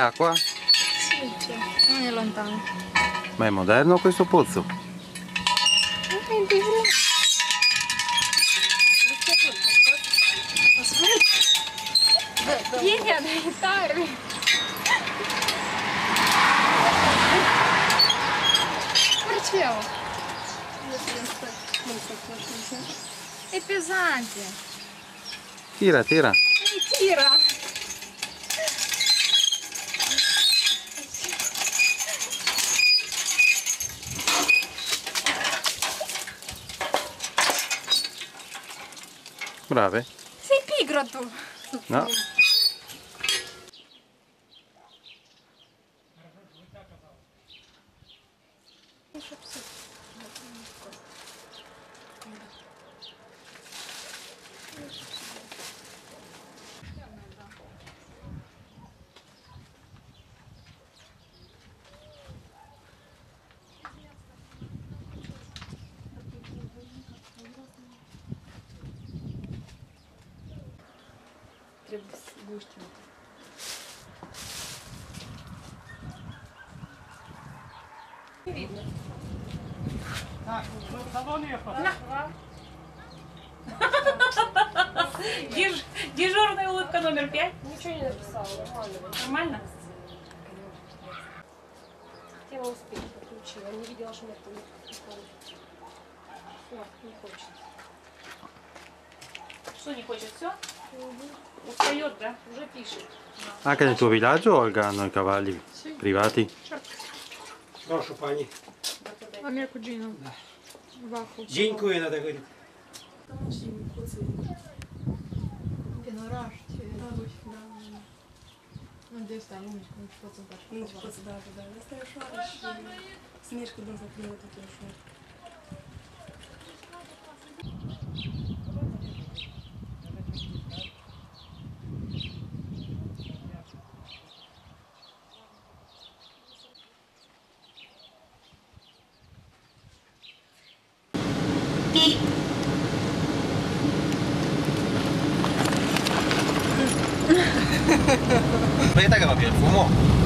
acqua? Sì, c'è. Non è lontano. Ma è moderno questo pozzo? Vieni ad aiutarmi. Perciò? È pesante. Tira, tira. Tira. Brave. Sei pigro tu. No. Trebuie să guști. Дежурная улыбка номер 5. Ничего не написала, нормально. Нормально? Тема успеха подключила. Не видела, что у меня там не хочет. Что не хочет? Все? Устает, да? Уже пишет. Anche nel tuo villaggio, Olga, hanno i cavalli privati? Proszę pani. La mia cugina. Ваху. Dziękuję, надо говорить. Пенораж. Надеюсь, там умничка, ну что-то дальше. Ну, типа, да. Настоящий шариш. Снежка дом закрыла, так я ушла. Aspetta che va via il fumo.